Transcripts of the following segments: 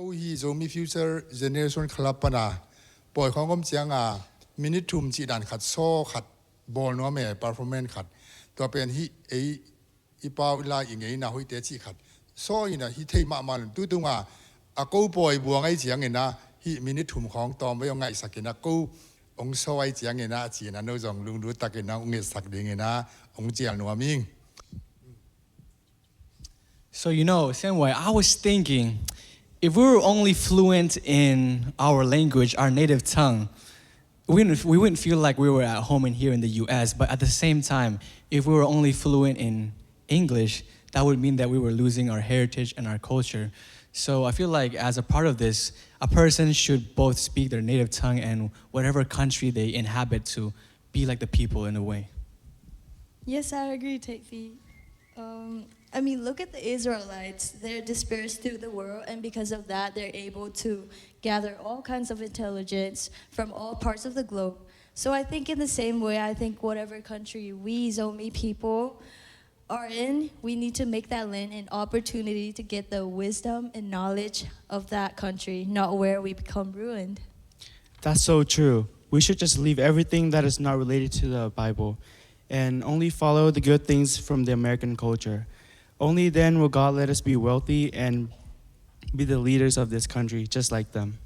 ก็ฮี Zomi Future Generations คลับปนาปล่อยของกมเจียงมินิทุมจีดันขัดโซ่ขัดบอลนัวแม่ performance ขัดตัวเป็นฮีอีปาวลาอย่างไงนะหุยเตจีขัดโซ่อีนะฮีเทมามันตู้ตรงกูปล่อยบัวไงเจียงเงินนะฮีมินิทุมของตอมไม่ยองไงสักเงินนะกูองโซ่ไอเจียงเงินนะจีนะโน้ตจงลุงรู้ตักเงินนะองเงินสักเดือนเงินนะองเจียงนัวมิง So Sian I was thinking, if we were only fluent in our language, our native tongue, we wouldn't feel like we were at home in here in the U.S. But at the same time, if we were only fluent in English, that would mean that we were losing our heritage and our culture. So I feel like as a part of this, a person should both speak their native tongue and whatever country they inhabit to be like the people in a way. Yes, I agree, Theihpi. Look at the Israelites. They're dispersed through the world, and because of that, they're able to gather all kinds of intelligence from all parts of the globe. So I think in the same way, I think whatever country we Zomi people are in, we need to make that land an opportunity to get the wisdom and knowledge of that country, not where we become ruined. That's so true. We should just leave everything that is not related to the Bible and only follow the good things from the American culture. Only then will God let us be wealthy and be the leaders of this country, just like them.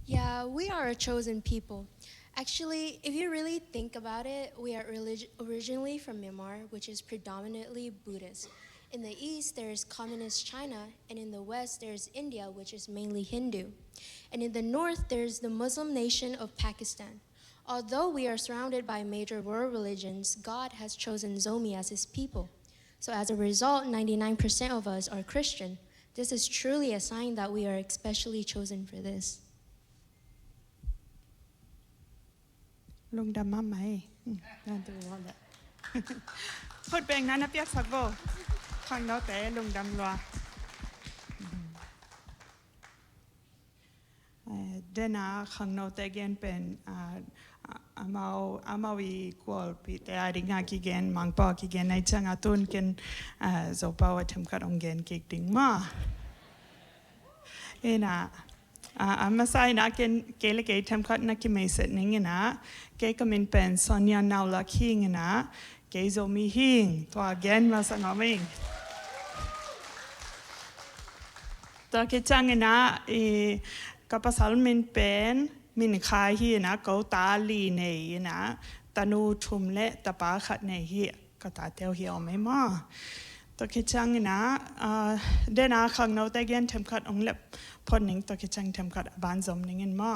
Yeah, we are a chosen people. Actually, if you really think about it, we are originally from Myanmar, which is predominantly Buddhist. In the east, there's communist China, and in the west, there's India, which is mainly Hindu. And in the north, there's the Muslim nation of Pakistan. Although we are surrounded by major world religions, God has chosen Zomi as his people. So as a result, 99% of us are Christian. This is truly a sign that we are especially chosen for this. ลุงดำมาไหมนั่นตัวแหละพูดเป็นนั้นนะเปียกสักโบข้างนอกแต่ลุงดำรัวเดน่าข้างนอกแต่เกนเป็นอามาวีกวลปีแต่อดีงากิเกนมังปอกิเกนในจังอาตุนเกนโซปาวทำกัดองเกนกิกดิ่งมาน่ะมาใส่นะเกลเกทำกัดนักกิไม่เสร็จนี่ไงนะเกก็มันเป็น Sonja Naulak หิงนะเกโซมีหิงตัวเกนมาสังเอามิงตัวเกจังนะกับภาษามันเป็นมินคายฮีนะเขาตาลีเนยนะตานูชุมเละตาปาขัดเนยฮีก็ตาเตียวเหี่ยวไม่มาตัวคิดจังนะเดน่าข้างนอกแต่เกนทำขัดองเล็บพอหนึ่งตัวคิดจังทำขัดบ้านสมหนึ่งเงินมา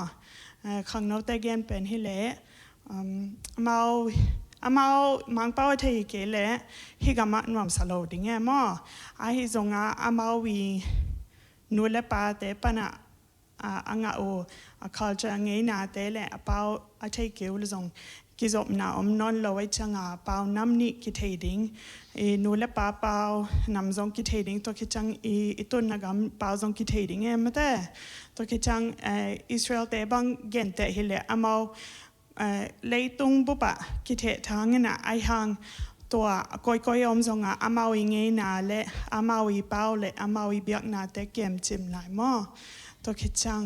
ข้างนอกแต่เกนเป็นฮิเละมามังเป้าเทยเกเละฮิกามาหนุ่มสโลดิ่งเงี้ยมาฮิจงมาวีนูเละปาเตปนะculture Ngeina tele Pau Thupitna ulzong kizop na non lowai changa Pau namni kitading nule Pau namzong kitading to kichang itun nagam Pau zong kitading mate to kichang Israel te bang gente hile amau leitung bupa kite tangena ai hangตัวก้อยอมซงอามาวิเงนาและอามาวิเป้าและอามาวิเบียกนาแต่เกมจิมหลายหม้อตัวคิดจัง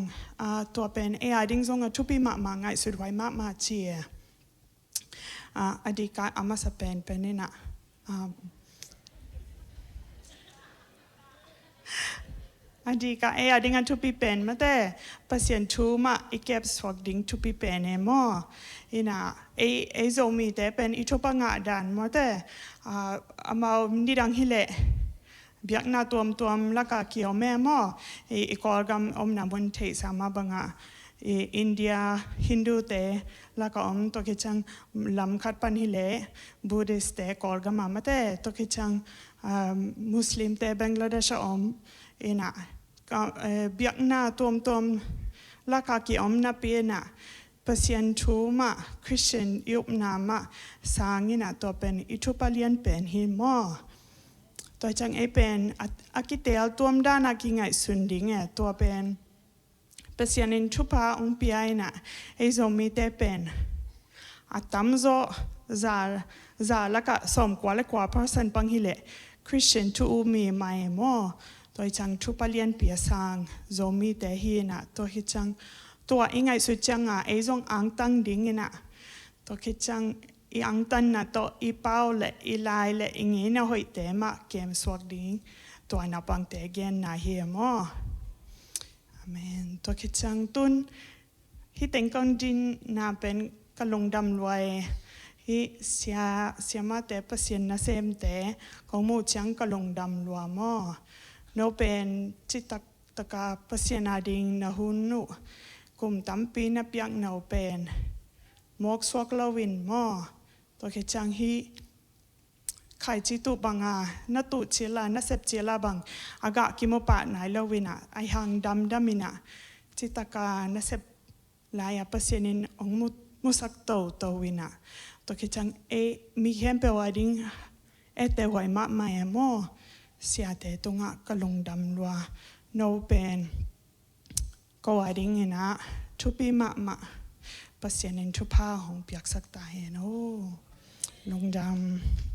ตัวเป็นดิ้งซงทุปีมาง่ายสุดไว้มาเชียอดีตอามาสเปนเป็นนี่นะอดีตดิ้งทุปีเป็นมาแต่ภาษาทูมาอีเก็บสวกดิ้งทุปีเป็นหม้อโซมีแต่เป็นอิทุปังอาดันมาแต่มาดิดังฮิเลเบียกนาตัวมลักเกี่ยวแม่หม้ออีกอลกำนาบนเทสามาบังอินเดียฮินดูแต่ลักตัวกิจังลำคัดปันฮิเลบูดิสแต่กอลกำมาแต่ตัวกิจังมุสลิมแต่บังกลาเทศน่ะเบียกนาตัวลักเกี่ยวนาเปียน่ะภาษาทูมาคริสเตียนยุบนามาสร้างนะตัวเป็นอิทุปเลียนเป็นหิมอตัวจังเป็นอากิเตลตัวมด้านอากิไงสุนดิ่งตัวเป็นภาษาอินทุปาองปีไอนะโซมีแต่เป็นตั้มโซซาละก็สมกว่าและกว่าเพราะสันปังฮิเลคริสเตียนทูมีไม่หมอ ตัวจังทุปเลียนเปียสังโซมีแต่ฮีนะตัวคิดจังตัวอิงไงสุดจังไอซงอังตังดิ้งนะตัวคิดจังอีอังตันนะตัวอีเป้าและอีลายและอีเงี้ยนะหอยแต่มาเกมสวกดิ้งตัวนับบังแต่เกนนะเฮียมออาเมนตัวคิดจังตุนที่แต่งกองดินน่าเป็นกะลงดำรวยที่เสียมาแต่เปอร์เซ็นต์นะเซมแต่ของมูจังกะลงดำรัวมอโนเป็นจิตตะกาเปอร์เซ็นต์อาดิงนะหุนนุกลุ่มตั้มปีนับยังนาเป็นมอกสวกลาวินมอตัวเคจังฮีใครจิตุบังอาณตุเจลาณเซบเจลาบังอากากิโมปะไหนลาวินะไอหังดำมินะจิตตะกาณเซบลายเปอร์เซ็นต์องมุสักโตวินะตัวคิดจังมีแค่เปว่าดิ้งแต่ไหวมากไม่มอเสียแต่ตรงกะลงดำรัวโนเป็นก็ว่าดิ้งนะทุปีมะเปอร์เซ็นต์ทุพาของเปียกสักตาเห็นโอ้ลงดำ